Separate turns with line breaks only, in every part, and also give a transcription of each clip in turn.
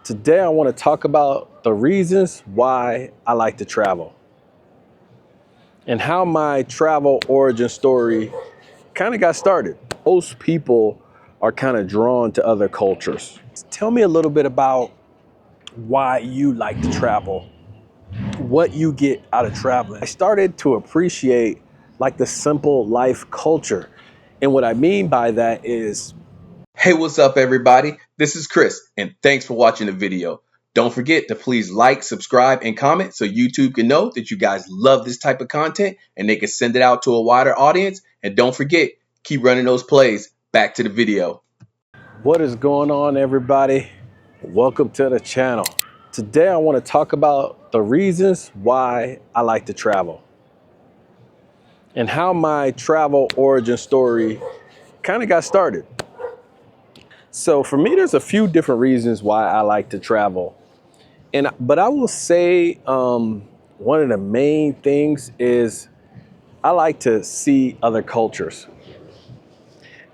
Today I want to talk about the reasons why I like to travel and how my travel origin story kind of got started. Most people are kind of drawn to other cultures. Tell me a little bit about why you like to travel, what you get out of traveling. I started to appreciate like the simple life culture. And what I mean by that is,
Hey, what's up, everybody? This is Chris, and thanks for watching the video. Don't forget to please like, subscribe, and comment so YouTube can know that you guys love this type of content and they can send it out to a wider audience. And don't forget, keep running those plays. Back to the video.
what is going on, everybody? Welcome to the channel. Today I want to talk about the reasons why I like to travel and how my travel origin story kind of got started. So for me, there's a few different reasons why I like to travel. But I will say one of the main things is I like to see other cultures.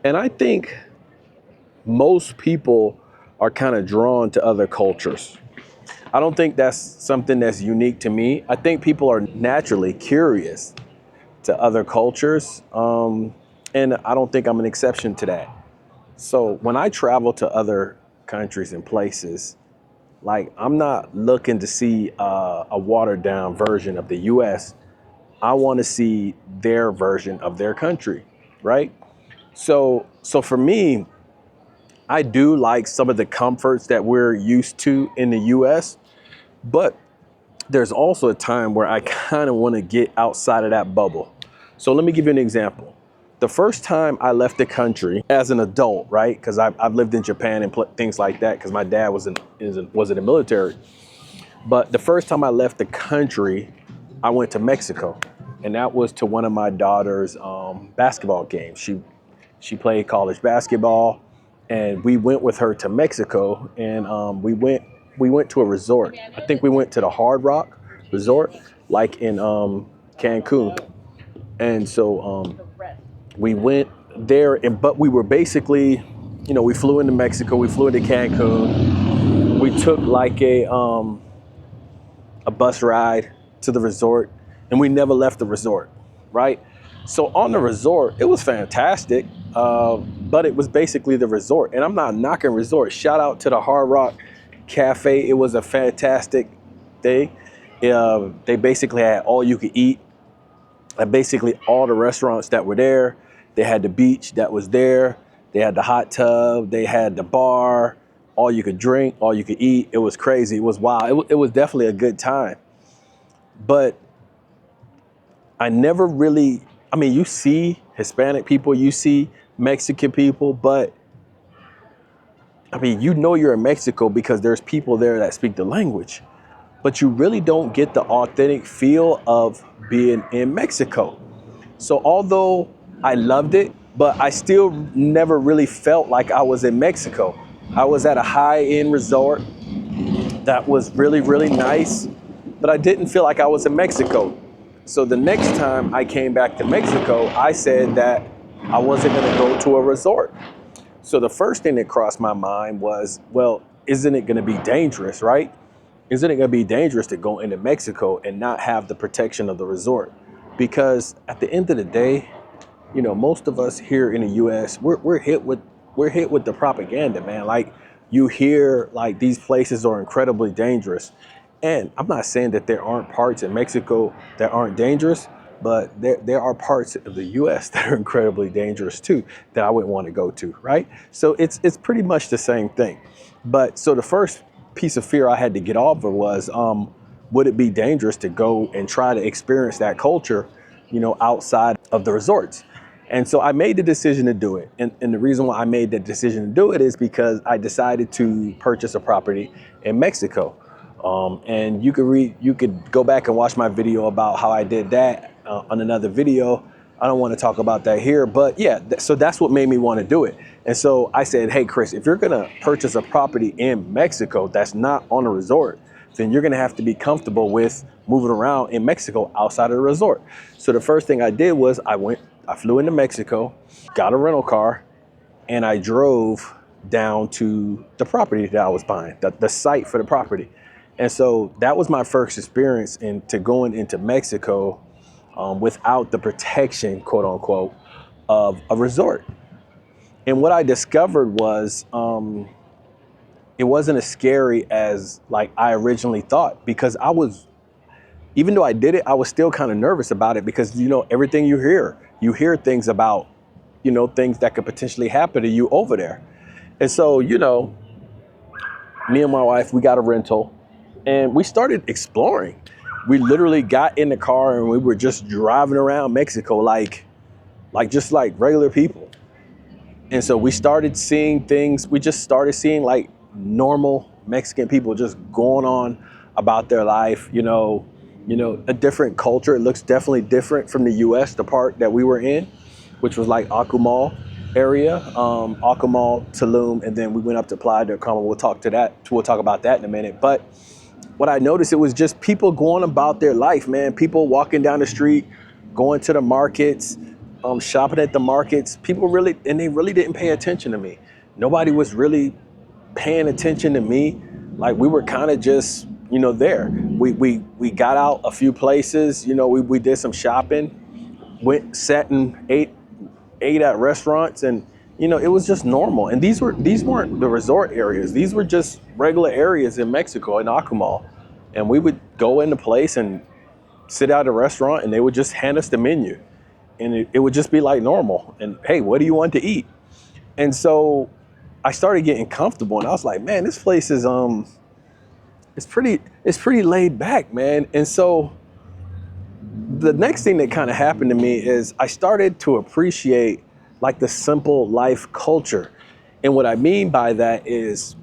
And I think most people are kind of drawn to other cultures. I don't think that's something that's unique to me. I think people are naturally curious to other cultures. And I don't think I'm an exception to that. So when I travel to other countries and places, like I'm not looking to see a watered down version of the US. I want to see their version of their country, right? So for me, I do like some of the comforts that we're used to in the US, but there's also a time where I kind of want to get outside of that bubble. So let me give you an example. The first time I left the country as an adult, right? Because I've lived in Japan and things like that because my dad was in the military. But the first time I left the country, I went to Mexico, and that was to one of my daughter's basketball games. She played college basketball, and we went with her to Mexico, and we went to a resort. I think we went to the Hard Rock Resort, like in Cancun, and so we went there, but we were basically, we flew into Mexico, we flew into Cancun, we took like a bus ride to the resort, and we never left the resort, right? So on the resort, it was fantastic, but it was basically the resort. And I'm not knocking resorts. Shout out to the Hard Rock Cafe. It was a fantastic day. They basically had all you could eat at basically all the restaurants that were there. They had the beach that was there. They had the hot tub. They had the bar. All you could drink, all you could eat. It was crazy. It was wild. It was definitely a good time. But I never really, you see Hispanic people, you see Mexican people, but you're in Mexico because there's people there that speak the language, but you really don't get the authentic feel of being in Mexico. So although I loved it, but I still never really felt like I was in Mexico. I was at a high-end resort that was really, really nice, but I didn't feel like I was in Mexico. So the next time I came back to Mexico, I said that I wasn't going to go to a resort. So the first thing that crossed my mind was, well, isn't it going to be dangerous, right? Isn't it going to be dangerous to go into Mexico and not have the protection of the resort? Because at the end of the day, most of us here in the U.S., we're hit with the propaganda, man. Like you hear like these places are incredibly dangerous. And I'm not saying that there aren't parts in Mexico that aren't dangerous, but there are parts of the U.S. that are incredibly dangerous too that I wouldn't want to go to, right? So it's pretty much the same thing. But so the first piece of fear I had to get over was, would it be dangerous to go and try to experience that culture, outside of the resorts? And so I made the decision to do it. And the reason why I made that decision to do it is because I decided to purchase a property in Mexico. And you could go back and watch my video about how I did that on another video. I don't want to talk about that here, but yeah, so that's what made me want to do it. And so I said, hey, Chris, if you're going to purchase a property in Mexico that's not on a resort, then you're going to have to be comfortable with moving around in Mexico outside of the resort. So the first thing I did was I flew into Mexico, got a rental car, and I drove down to the property that I was buying, the site for the property. And so that was my first experience into going into Mexico without the protection, quote unquote, of a resort. And what I discovered was it wasn't as scary as like I originally thought, because even though I did it, I was still kind of nervous about it because, everything you hear things about, things that could potentially happen to you over there. And so, me and my wife, we got a rental and we started exploring. We literally got in the car and we were just driving around Mexico just like regular people. And so we started seeing things. We just started seeing like normal Mexican people just going on about their life, a different culture. It looks definitely different from the US, the part that we were in, which was like Akumal area, Akumal, Tulum, and then we went up to Playa del Carmen. We'll talk about that in a minute. But what I noticed, it was just people going about their life, man. People walking down the street, going to the markets, shopping at the markets. They really didn't pay attention to me. Nobody was really paying attention to me. Like we were kind of just, there. We got out a few places, we did some shopping, sat and ate at restaurants, and it was just normal. And these weren't the resort areas. These were just regular areas in Mexico, in Akumal. And we would go in the place and sit at a restaurant and they would just hand us the menu. And it would just be like normal. And hey, what do you want to eat? And so I started getting comfortable and I was like, man, this place is it's pretty laid back, man. And so the next thing that kind of happened to me is I started to appreciate like the simple life culture. And what I mean by that is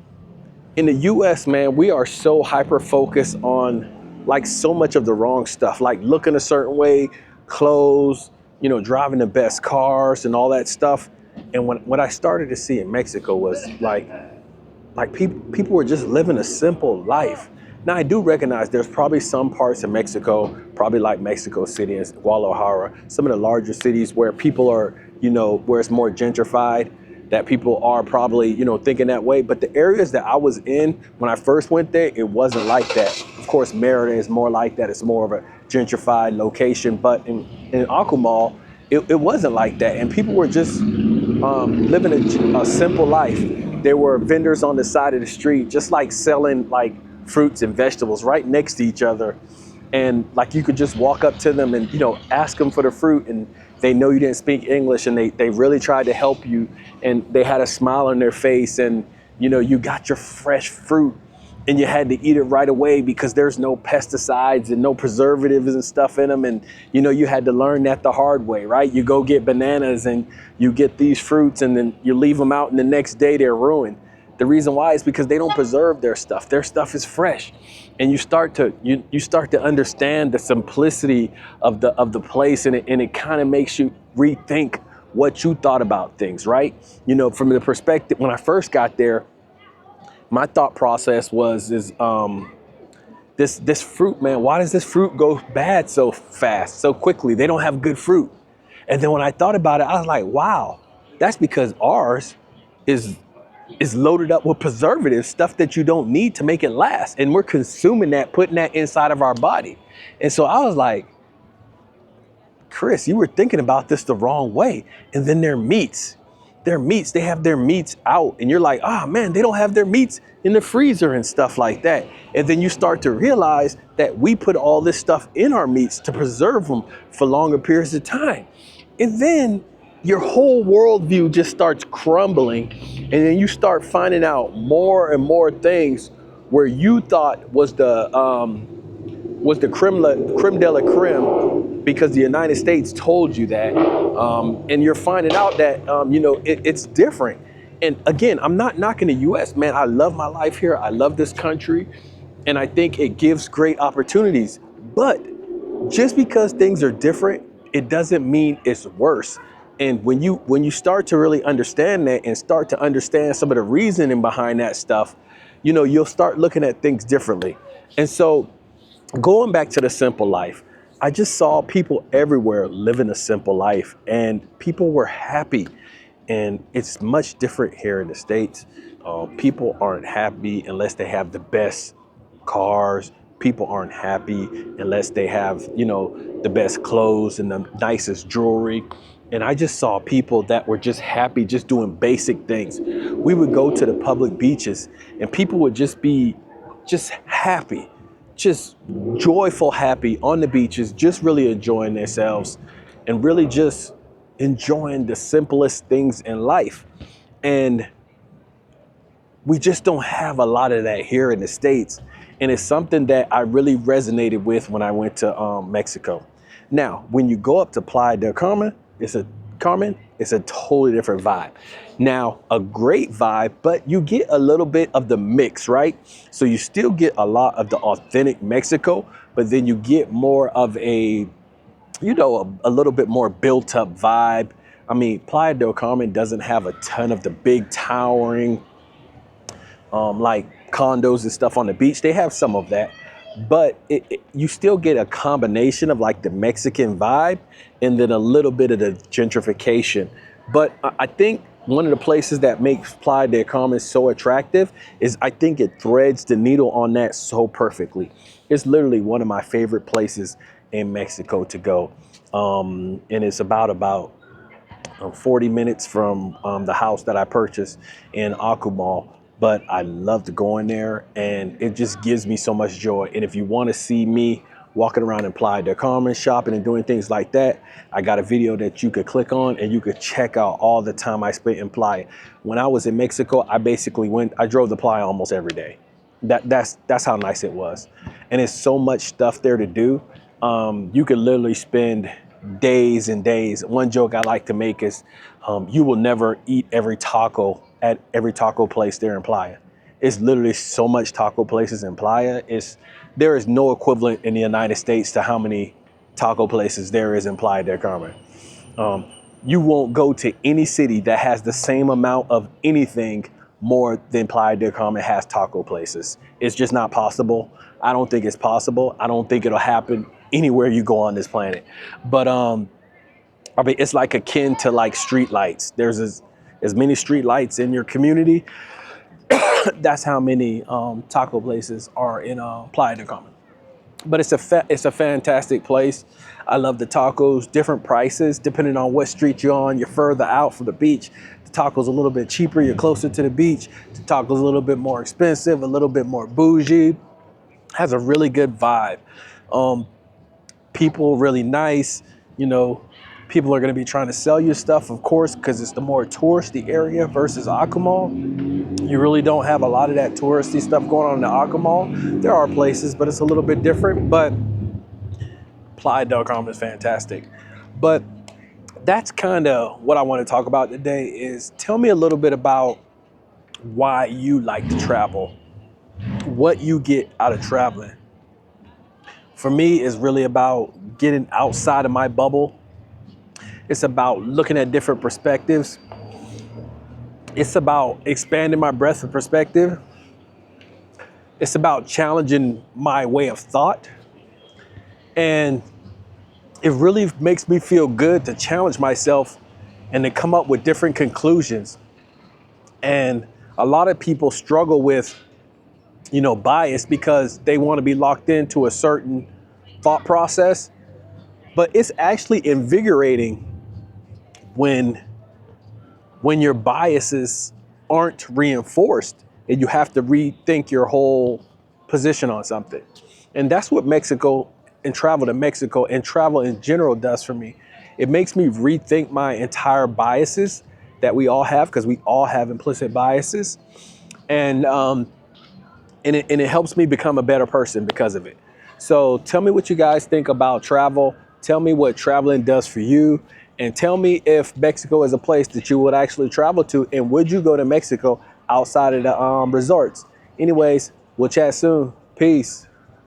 in the US, man, we are so hyper focused on like so much of the wrong stuff, like looking a certain way, clothes, driving the best cars and all that stuff. And what I started to see in Mexico was like people were just living a simple life. Now I do recognize there's probably some parts of Mexico, probably like Mexico City and Guadalajara, some of the larger cities where people are, where it's more gentrified, that people are probably, thinking that way. But the areas that I was in when I first went there, it wasn't like that. Of course, Merida is more like that. It's more of a gentrified location. But in Akumal, it wasn't like that. And people were just living a simple life. There were vendors on the side of the street, just like selling like fruits and vegetables right next to each other. And like you could just walk up to them and, ask them for the fruit, and they know you didn't speak English, and they really tried to help you, and they had a smile on their face, and, you got your fresh fruit and you had to eat it right away because there's no pesticides and no preservatives and stuff in them. And, you had to learn that the hard way, right? You go get bananas and you get these fruits and then you leave them out and the next day they're ruined. The reason why is because they don't preserve their stuff. Their stuff is fresh. And you start to understand the simplicity of the place, and it kind of makes you rethink what you thought about things, right? From the perspective, when I first got there, my thought process was this fruit, man, why does this fruit go bad so fast, so quickly? They don't have good fruit. And then when I thought about it, I was like, wow, that's because ours is loaded up with preservatives, stuff that you don't need to make it last. And we're consuming that, putting that inside of our body. And so I was like, Chris, you were thinking about this the wrong way. And then their meats, they have their meats out. And you're like, oh man, they don't have their meats in the freezer and stuff like that. And then you start to realize that we put all this stuff in our meats to preserve them for longer periods of time. And then your whole worldview just starts crumbling. And then you start finding out more and more things where you thought was the creme de la creme because the United States told you that. And you're finding out that, it's different. And again, I'm not knocking the US, man. I love my life here. I love this country. And I think it gives great opportunities. But just because things are different, it doesn't mean it's worse. And when you start to really understand that and start to understand some of the reasoning behind that stuff, you'll start looking at things differently. And so going back to the simple life, I just saw people everywhere living a simple life, and people were happy. And it's much different here in the States. People aren't happy unless they have the best cars. People aren't happy unless they have, the best clothes and the nicest jewelry. And I just saw people that were just happy just doing basic things. We would go to the public beaches and people would just be just happy, just joyful, happy on the beaches, just really enjoying themselves and really just enjoying the simplest things in life. And we just don't have a lot of that here in the States. And it's something that I really resonated with when I went to Mexico. Now, when you go up to Playa del Carmen, it's a totally different vibe. Now, a great vibe, but you get a little bit of the mix, right? So you still get a lot of the authentic Mexico, but then you get more of a little bit more built up vibe. I mean, Playa del Carmen doesn't have a ton of the big towering like condos and stuff on the beach. They have some of that, but you still get a combination of like the Mexican vibe and then a little bit of the gentrification. But I think one of the places that makes Playa del Carmen so attractive is I think it threads the needle on that so perfectly. It's literally one of my favorite places in Mexico to go. And it's about 40 minutes from the house that I purchased in Akumal. But I love to go in there and it just gives me so much joy. And if you want to see me walking around in Playa del Carmen, shopping and doing things like that, I got a video that you could click on and you could check out all the time I spent in Playa. When I was in Mexico, I drove the Playa almost every day. That's how nice it was. And it's so much stuff there to do. You could literally spend days and days. One joke I like to make is you will never eat every taco at every taco place there in Playa. It's literally so much taco places in Playa. There is no equivalent in the United States to how many taco places there is in Playa del Carmen. You won't go to any city that has the same amount of anything more than Playa del Carmen has taco places. It's just not possible. I don't think it's possible. I don't think it'll happen anywhere you go on this planet. But I mean, it's like akin to like street lights. There's as many street lights in your community. That's how many taco places are in Playa del Carmen. But it's a fantastic place. I love the tacos, different prices depending on what street you're on. You're further out from the beach, the tacos a little bit cheaper. You're closer to the beach, the tacos a little bit more expensive, a little bit more bougie. Has a really good vibe. People really nice. People are going to be trying to sell you stuff, of course, because it's the more touristy area versus Akumal. You really don't have a lot of that touristy stuff going on in the Akumal. There are places, but it's a little bit different. But Playa del Carmen is fantastic. But that's kind of what I want to talk about today is tell me a little bit about why you like to travel, what you get out of traveling. For me, it's really about getting outside of my bubble. It's about looking at different perspectives. It's about expanding my breadth of perspective. It's about challenging my way of thought. And it really makes me feel good to challenge myself and to come up with different conclusions. And a lot of people struggle with, bias because they want to be locked into a certain thought process. But it's actually invigorating when your biases aren't reinforced and you have to rethink your whole position on something. And that's what Mexico and travel to Mexico and travel in general does for me. It makes me rethink my entire biases that we all have, because we all have implicit biases. And it helps me become a better person because of it. So tell me what you guys think about travel. Tell me what traveling does for you. And tell me if Mexico is a place that you would actually travel to. And would you go to Mexico outside of the resorts? Anyways, we'll chat soon. Peace.